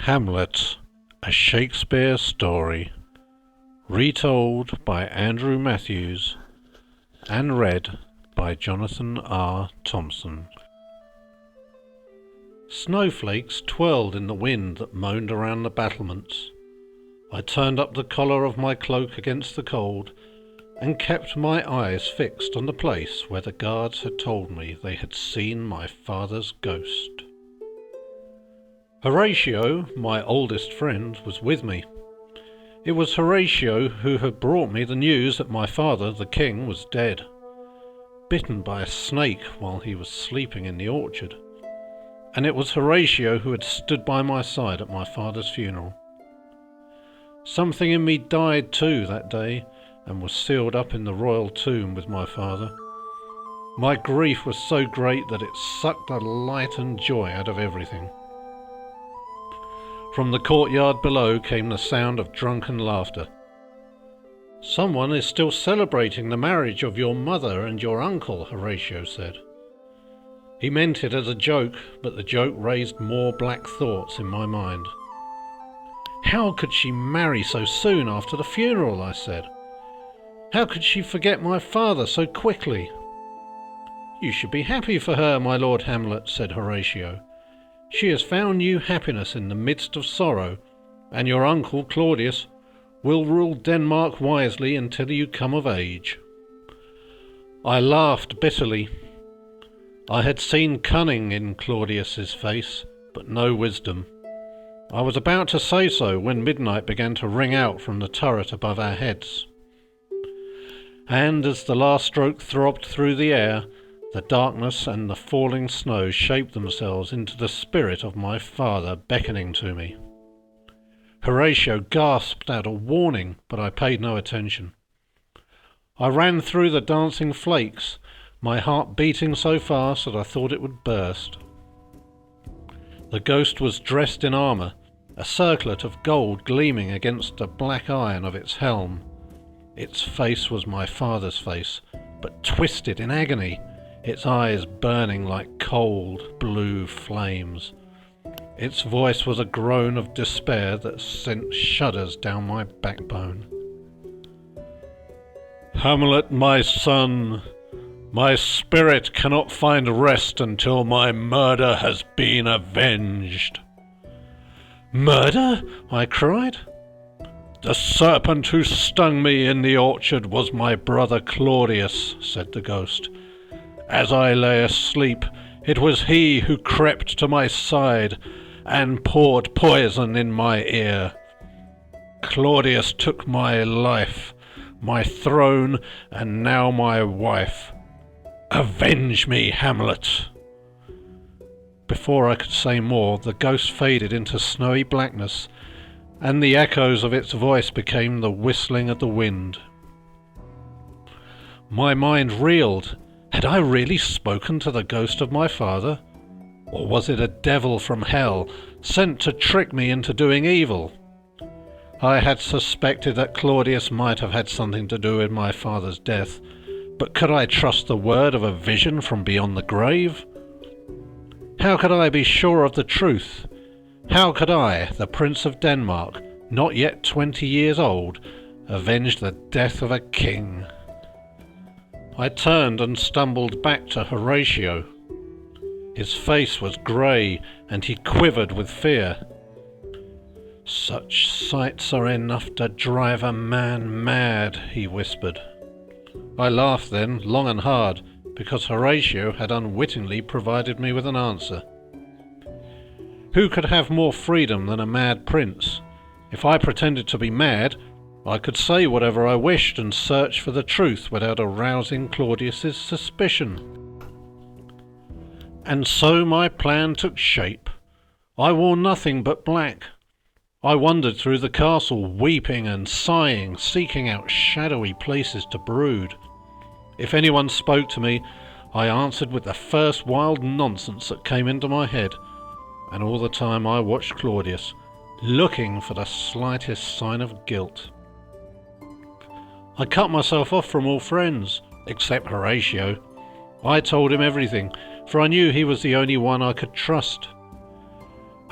Hamlet, a Shakespeare story, retold by Andrew Matthews and read by Jonathan R. Thompson. Snowflakes twirled in the wind that moaned around the battlements. I turned up the collar of my cloak against the cold and kept my eyes fixed on the place where the guards had told me they had seen my father's ghost. Horatio, my oldest friend, was with me. It was Horatio who had brought me the news that my father, the king, was dead, bitten by a snake while he was sleeping in the orchard. And it was Horatio who had stood by my side at my father's funeral. Something in me died too that day and was sealed up in the royal tomb with my father. My grief was so great that it sucked the light and joy out of everything. From the courtyard below came the sound of drunken laughter. "Someone is still celebrating the marriage of your mother and your uncle," Horatio said. He meant it as a joke, but the joke raised more black thoughts in my mind. "How could she marry so soon after the funeral?" I said. "How could she forget my father so quickly?" "You should be happy for her, my Lord Hamlet," said Horatio. "She has found new happiness in the midst of sorrow, and your uncle Claudius will rule Denmark wisely until you come of age." I laughed bitterly. I had seen cunning in Claudius's face, but no wisdom. I was about to say so when midnight began to ring out from the turret above our heads. And as the last stroke throbbed through the air, the darkness and the falling snow shaped themselves into the spirit of my father beckoning to me. Horatio gasped out a warning, but I paid no attention. I ran through the dancing flakes, my heart beating so fast that I thought it would burst. The ghost was dressed in armour, a circlet of gold gleaming against the black iron of its helm. Its face was my father's face, but twisted in agony, its eyes burning like cold blue flames. Its voice was a groan of despair that sent shudders down my backbone. "Hamlet, my son, my spirit cannot find rest until my murder has been avenged." "Murder?" I cried. "The serpent who stung me in the orchard was my brother Claudius," said the ghost. "As I lay asleep, it was he who crept to my side and poured poison in my ear. Claudius took my life, my throne, and now my wife. Avenge me, Hamlet!" Before I could say more, the ghost faded into snowy blackness, and the echoes of its voice became the whistling of the wind. My mind reeled. Had I really spoken to the ghost of my father? Or was it a devil from hell, sent to trick me into doing evil? I had suspected that Claudius might have had something to do with my father's death, but could I trust the word of a vision from beyond the grave? How could I be sure of the truth? How could I, the Prince of Denmark, not yet 20 years old, avenge the death of a king? I turned and stumbled back to Horatio. His face was grey, and he quivered with fear. "Such sights are enough to drive a man mad," he whispered. I laughed then, long and hard, because Horatio had unwittingly provided me with an answer. Who could have more freedom than a mad prince? If I pretended to be mad, I could say whatever I wished and search for the truth without arousing Claudius's suspicion. And so my plan took shape. I wore nothing but black. I wandered through the castle, weeping and sighing, seeking out shadowy places to brood. If anyone spoke to me, I answered with the first wild nonsense that came into my head, and all the time I watched Claudius, looking for the slightest sign of guilt. I cut myself off from all friends, except Horatio. I told him everything, for I knew he was the only one I could trust.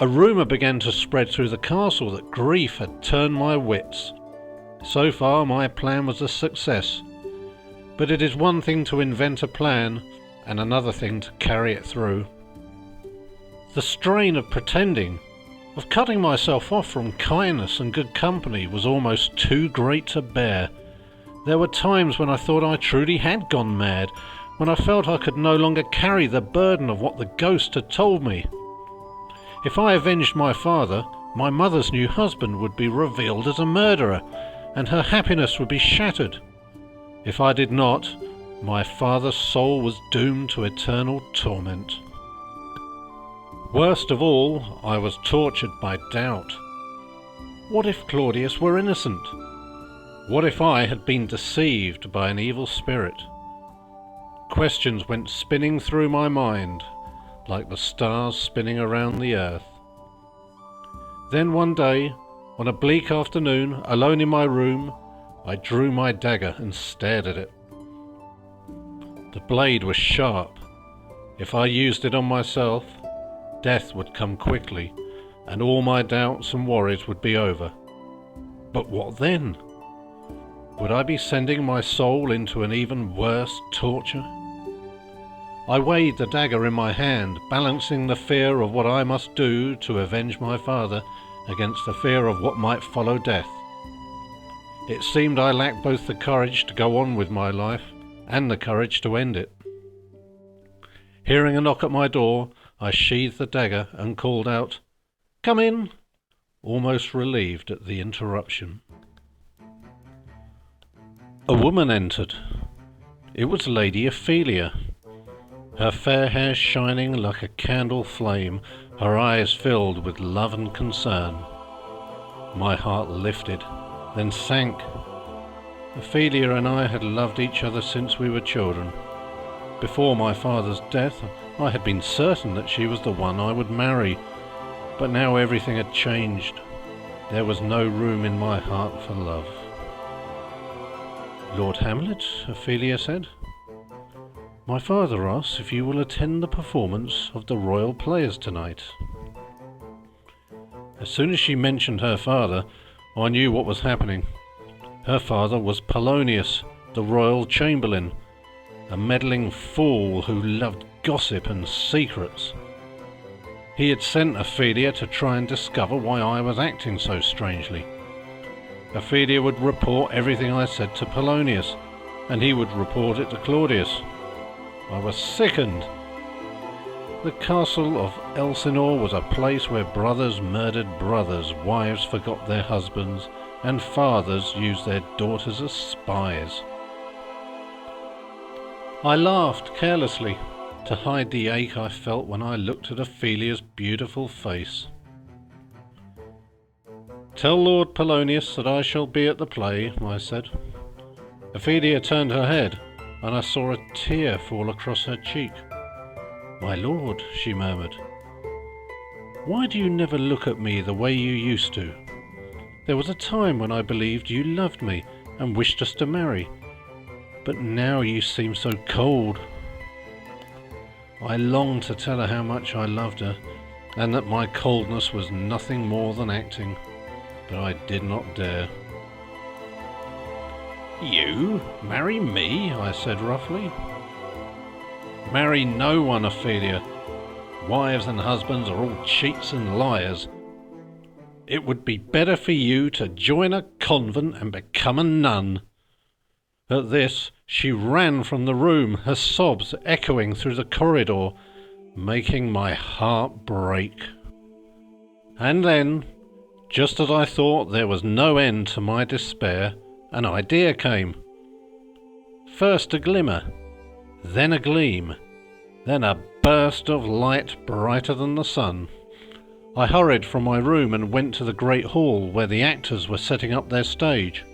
A rumour began to spread through the castle that grief had turned my wits. So far my plan was a success, but it is one thing to invent a plan and another thing to carry it through. The strain of pretending, of cutting myself off from kindness and good company, was almost too great to bear. There were times when I thought I truly had gone mad, when I felt I could no longer carry the burden of what the ghost had told me. If I avenged my father, my mother's new husband would be revealed as a murderer, and her happiness would be shattered. If I did not, my father's soul was doomed to eternal torment. Worst of all, I was tortured by doubt. What if Claudius were innocent? What if I had been deceived by an evil spirit? Questions went spinning through my mind, like the stars spinning around the earth. Then one day, on a bleak afternoon, alone in my room, I drew my dagger and stared at it. The blade was sharp. If I used it on myself, death would come quickly, and all my doubts and worries would be over. But what then? Would I be sending my soul into an even worse torture? I weighed the dagger in my hand, balancing the fear of what I must do to avenge my father against the fear of what might follow death. It seemed I lacked both the courage to go on with my life and the courage to end it. Hearing a knock at my door, I sheathed the dagger and called out, "Come in," almost relieved at the interruption. A woman entered. It was Lady Ophelia. Her fair hair shining like a candle flame, her eyes filled with love and concern. My heart lifted, then sank. Ophelia and I had loved each other since we were children. Before my father's death, I had been certain that she was the one I would marry, but now everything had changed. There was no room in my heart for love. "Lord Hamlet," Ophelia said, "my father asks if you will attend the performance of the royal players tonight." As soon as she mentioned her father, I knew what was happening. Her father was Polonius, the royal chamberlain, a meddling fool who loved gossip and secrets. He had sent Ophelia to try and discover why I was acting so strangely. Ophelia would report everything I said to Polonius, and he would report it to Claudius. I was sickened. The castle of Elsinore was a place where brothers murdered brothers, wives forgot their husbands, and fathers used their daughters as spies. I laughed carelessly to hide the ache I felt when I looked at Ophelia's beautiful face. "Tell Lord Polonius that I shall be at the play," I said. Ophelia turned her head, and I saw a tear fall across her cheek. "My lord," she murmured, "why do you never look at me the way you used to? There was a time when I believed you loved me and wished us to marry, but now you seem so cold." I longed to tell her how much I loved her, and that my coldness was nothing more than acting, but I did not dare. "You marry me?" I said roughly. "Marry no one, Ophelia. Wives and husbands are all cheats and liars. It would be better for you to join a convent and become a nun." At this, she ran from the room, her sobs echoing through the corridor, making my heart break. And then, just as I thought there was no end to my despair, an idea came. First a glimmer, then a gleam, then a burst of light brighter than the sun. I hurried from my room and went to the great hall where the actors were setting up their stage.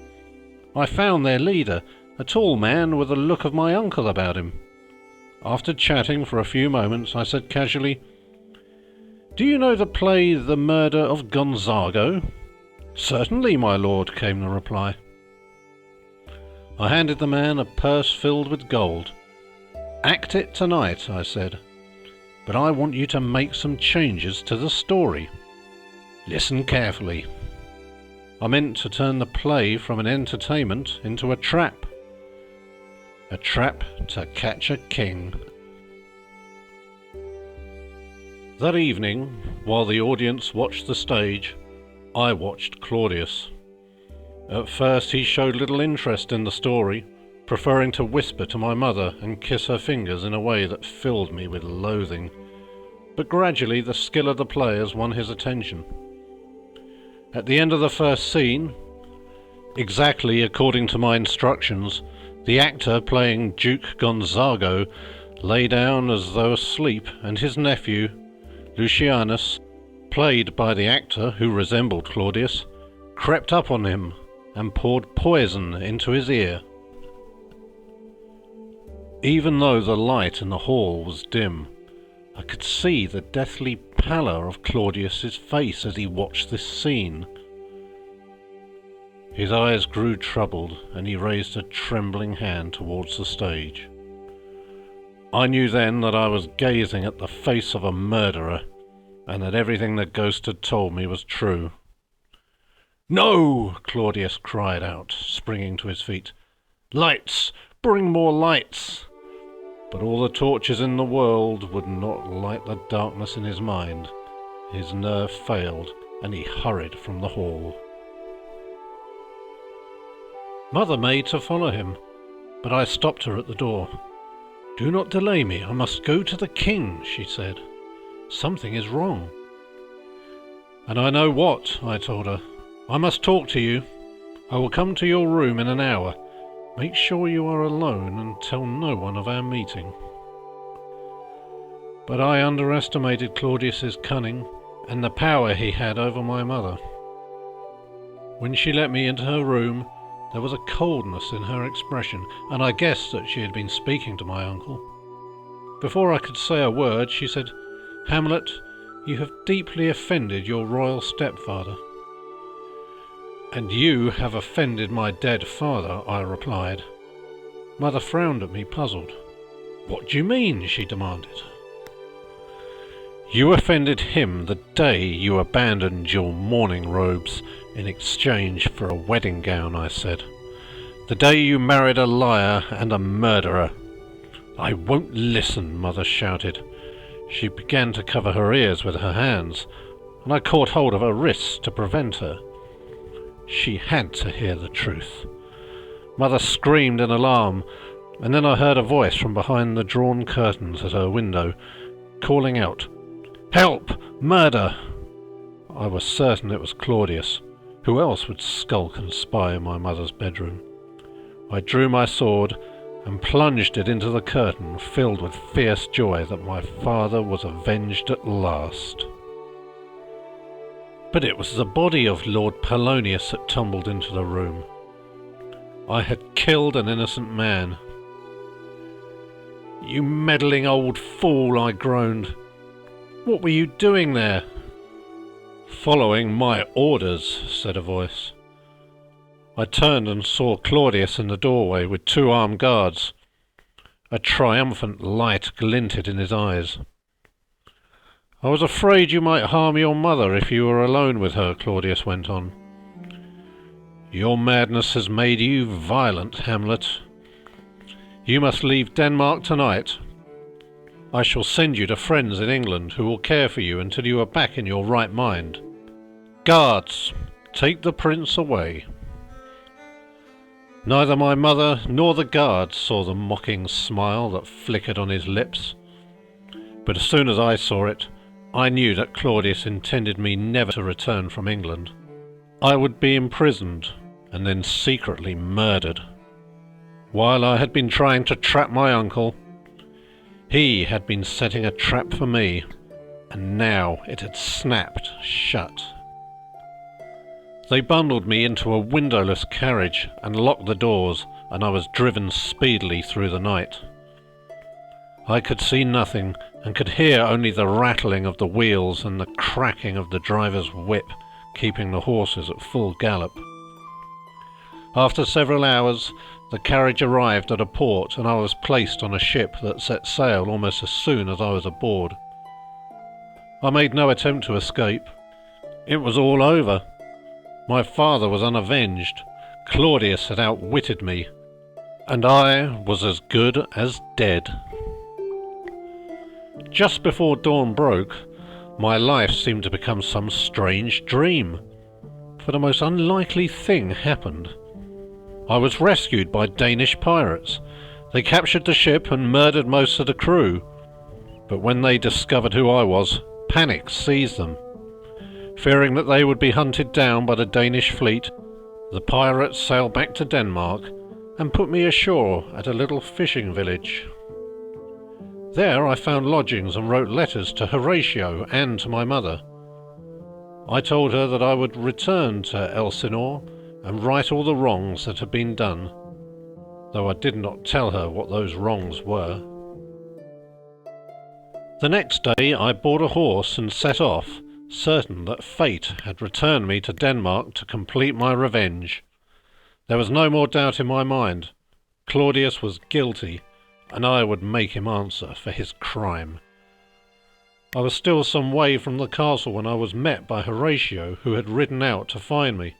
I found their leader, a tall man with a look of my uncle about him. After chatting for a few moments, I said casually, "Do you know the play The Murder of Gonzago?" "Certainly, my lord," came the reply. I handed the man a purse filled with gold. "Act it tonight," I said, but I want you to make some changes to the story. Listen carefully. I meant to turn the play from an entertainment into a trap. A trap to catch a king. That evening, while the audience watched the stage, I watched Claudius. At first he showed little interest in the story, preferring to whisper to my mother and kiss her fingers in a way that filled me with loathing. But gradually the skill of the players won his attention. At the end of the first scene, exactly according to my instructions, the actor playing Duke Gonzago lay down as though asleep, and his nephew, Lucianus, played by the actor who resembled Claudius, crept up on him and poured poison into his ear. Even though the light in the hall was dim, I could see the deathly pallor of Claudius's face as he watched this scene. His eyes grew troubled, and he raised a trembling hand towards the stage. I knew then that I was gazing at the face of a murderer, and that everything the ghost had told me was true. "No!" Claudius cried out, springing to his feet. "Lights! Bring more lights!" But all the torches in the world would not light the darkness in his mind. His nerve failed, and he hurried from the hall. Mother made to follow him, but I stopped her at the door. "Do not delay me, I must go to the king," she said. "Something is wrong." "And I know what," I told her. "I must talk to you. I will come to your room in an hour. Make sure you are alone and tell no one of our meeting." But I underestimated Claudius's cunning and the power he had over my mother. When she let me into her room, there was a coldness in her expression, and I guessed that she had been speaking to my uncle. Before I could say a word, she said, "Hamlet, you have deeply offended your royal stepfather." "And you have offended my dead father," I replied. Mother frowned at me, puzzled. "What do you mean?" she demanded. "You offended him the day you abandoned your mourning robes in exchange for a wedding gown," I said. "The day you married a liar and a murderer." "I won't listen," Mother shouted. She began to cover her ears with her hands, and I caught hold of her wrists to prevent her. She had to hear the truth. Mother screamed in alarm, and then I heard a voice from behind the drawn curtains at her window, calling out, "Help! Murder!" I was certain it was Claudius. Who else would skulk and spy in my mother's bedroom? I drew my sword and plunged it into the curtain, filled with fierce joy that my father was avenged at last. But it was the body of Lord Polonius that tumbled into the room. I had killed an innocent man. "You meddling old fool," I groaned. "What were you doing there?" "Following my orders," said a voice. I turned and saw Claudius in the doorway with 2 armed guards. A triumphant light glinted in his eyes. "I was afraid you might harm your mother if you were alone with her," Claudius went on. "Your madness has made you violent, Hamlet. You must leave Denmark tonight. I shall send you to friends in England who will care for you until you are back in your right mind. Guards, take the prince away." Neither my mother nor the guards saw the mocking smile that flickered on his lips. But as soon as I saw it, I knew that Claudius intended me never to return from England. I would be imprisoned and then secretly murdered. While I had been trying to trap my uncle, he had been setting a trap for me, and now it had snapped shut. They bundled me into a windowless carriage and locked the doors, and I was driven speedily through the night. I could see nothing, and could hear only the rattling of the wheels and the cracking of the driver's whip, keeping the horses at full gallop. After several hours, the carriage arrived at a port, and I was placed on a ship that set sail almost as soon as I was aboard. I made no attempt to escape. It was all over. My father was unavenged. Claudius had outwitted me, and I was as good as dead. Just before dawn broke, my life seemed to become some strange dream, for the most unlikely thing happened. I was rescued by Danish pirates. They captured the ship and murdered most of the crew, but when they discovered who I was, panic seized them. Fearing that they would be hunted down by the Danish fleet, the pirates sailed back to Denmark and put me ashore at a little fishing village. There I found lodgings and wrote letters to Horatio and to my mother. I told her that I would return to Elsinore and right all the wrongs that had been done, though I did not tell her what those wrongs were. The next day I bought a horse and set off, certain that fate had returned me to Denmark to complete my revenge. There was no more doubt in my mind. Claudius was guilty, and I would make him answer for his crime. I was still some way from the castle when I was met by Horatio, who had ridden out to find me.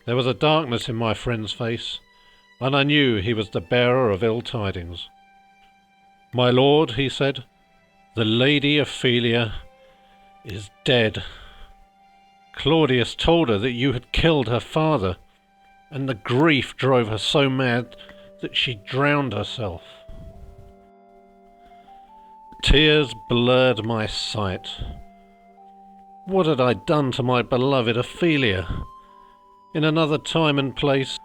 There was a darkness in my friend's face, and I knew he was the bearer of ill tidings. "My lord," he said, "the Lady Ophelia is dead. Claudius told her that you had killed her father, and the grief drove her so mad that she drowned herself." Tears blurred my sight. What had I done to my beloved Ophelia? In another time and place,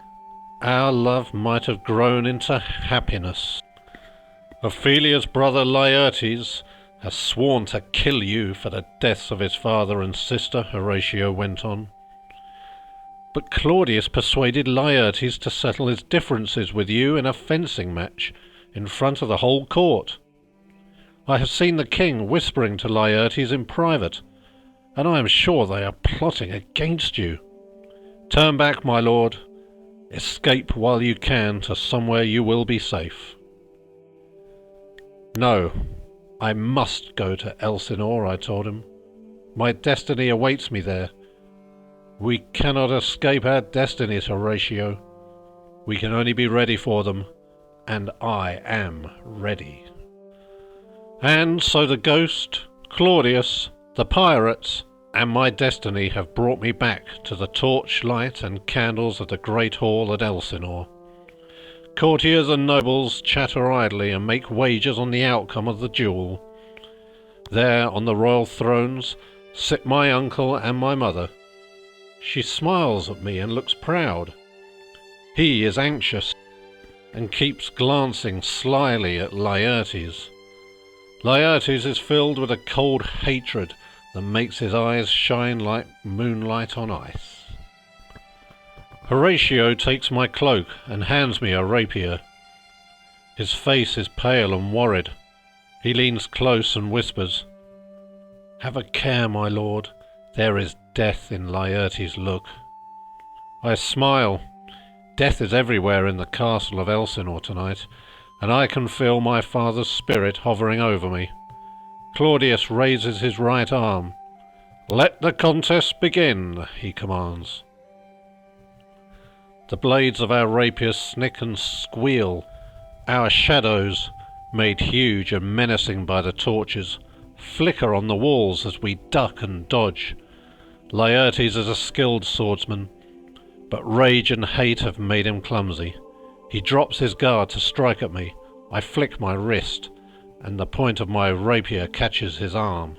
our love might have grown into happiness. Ophelia's brother Laertes has sworn to kill you for the deaths of his father and sister, Horatio went on. But Claudius persuaded Laertes to settle his differences with you in a fencing match in front of the whole court. I have seen the king whispering to Laertes in private, and I am sure they are plotting against you. Turn back, my lord. Escape while you can to somewhere you will be safe. No, I must go to Elsinore, I told him. My destiny awaits me there. We cannot escape our destinies, Horatio. We can only be ready for them, and I am ready. And so the ghost, Claudius, the pirates, and my destiny have brought me back to the torchlight and candles of the great hall at Elsinore. Courtiers and nobles chatter idly and make wagers on the outcome of the duel. There, on the royal thrones, sit my uncle and my mother. She smiles at me and looks proud. He is anxious, and keeps glancing slyly at Laertes. Laertes is filled with a cold hatred that makes his eyes shine like moonlight on ice. Horatio takes my cloak and hands me a rapier. His face is pale and worried. He leans close and whispers, "Have a care, my lord. There is death in Laertes' look." I smile. Death is everywhere in the castle of Elsinore tonight, and I can feel my father's spirit hovering over me. Claudius raises his right arm. "Let the contest begin," he commands. The blades of our rapiers snick and squeal. Our shadows, made huge and menacing by the torches, flicker on the walls as we duck and dodge. Laertes is a skilled swordsman, but rage and hate have made him clumsy. He drops his guard to strike at me. I flick my wrist, and the point of my rapier catches his arm.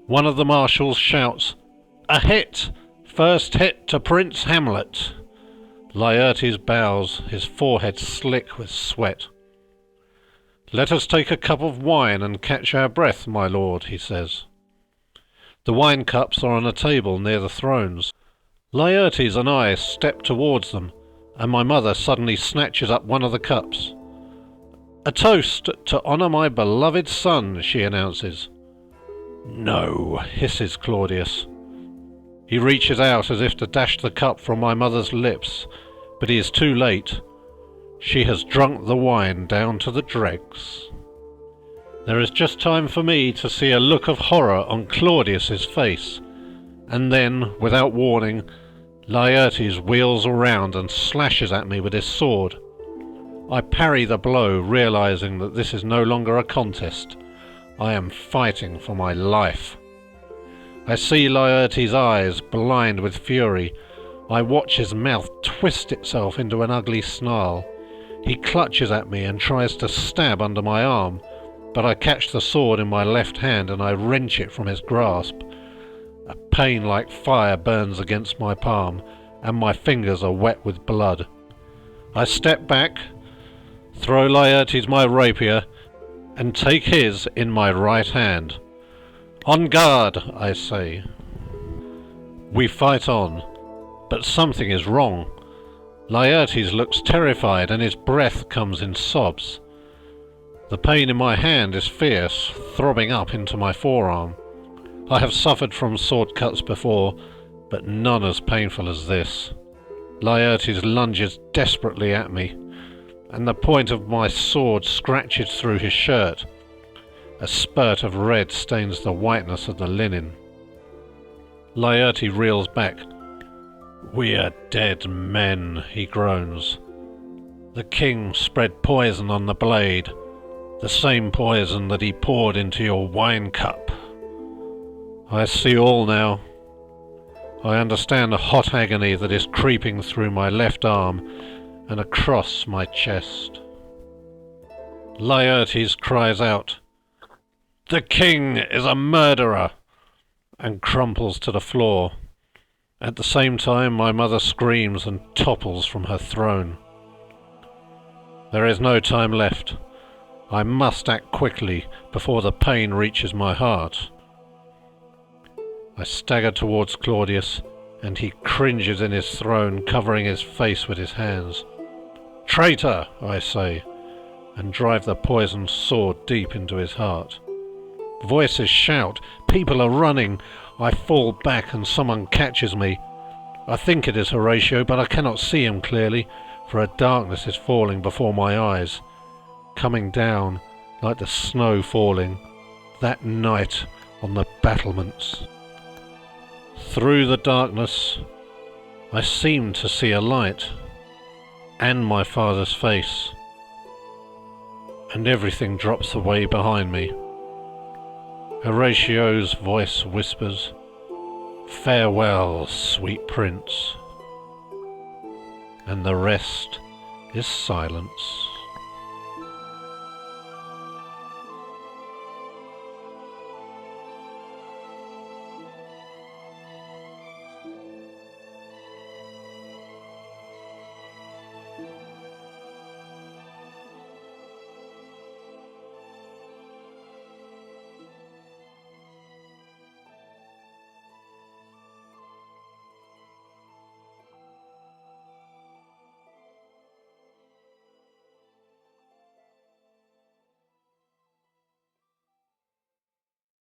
One of the marshals shouts, "A hit! First hit to Prince Hamlet!" Laertes bows, his forehead slick with sweat. "Let us take a cup of wine and catch our breath, my lord," he says. The wine cups are on a table near the thrones. Laertes and I step towards them, and my mother suddenly snatches up one of the cups. "A toast to honour my beloved son," she announces. "No," hisses Claudius. He reaches out as if to dash the cup from my mother's lips, but he is too late. She has drunk the wine down to the dregs. There is just time for me to see a look of horror on Claudius's face, and then, without warning, Laertes wheels around and slashes at me with his sword. I parry the blow, realizing that this is no longer a contest. I am fighting for my life. I see Laertes' eyes, blind with fury. I watch his mouth twist itself into an ugly snarl. He clutches at me and tries to stab under my arm, but I catch the sword in my left hand and I wrench it from his grasp. A pain like fire burns against my palm, and my fingers are wet with blood. I step back, throw Laertes my rapier, and take his in my right hand. "On guard," I say. We fight on, but something is wrong. Laertes looks terrified and his breath comes in sobs. The pain in my hand is fierce, throbbing up into my forearm. I have suffered from sword cuts before, but none as painful as this. Laertes lunges desperately at me, and the point of my sword scratches through his shirt. A spurt of red stains the whiteness of the linen. Laertes reels back. "We are dead men," he groans. "The king spread poison on the blade, the same poison that he poured into your wine cup." I see all now. I understand the hot agony that is creeping through my left arm and across my chest. Laertes cries out, "The king is a murderer!" and crumples to the floor. At the same time, my mother screams and topples from her throne. There is no time left. I must act quickly before the pain reaches my heart. I stagger towards Claudius, and he cringes in his throne, covering his face with his hands. "Traitor!" I say, and drive the poisoned sword deep into his heart. Voices shout. People are running. I fall back and someone catches me. I think it is Horatio, but I cannot see him clearly, for a darkness is falling before my eyes, coming down like the snow falling that night on the battlements. Through the darkness, I seem to see a light, and my father's face, and everything drops away behind me. Horatio's voice whispers, "Farewell, sweet prince," and the rest is silence.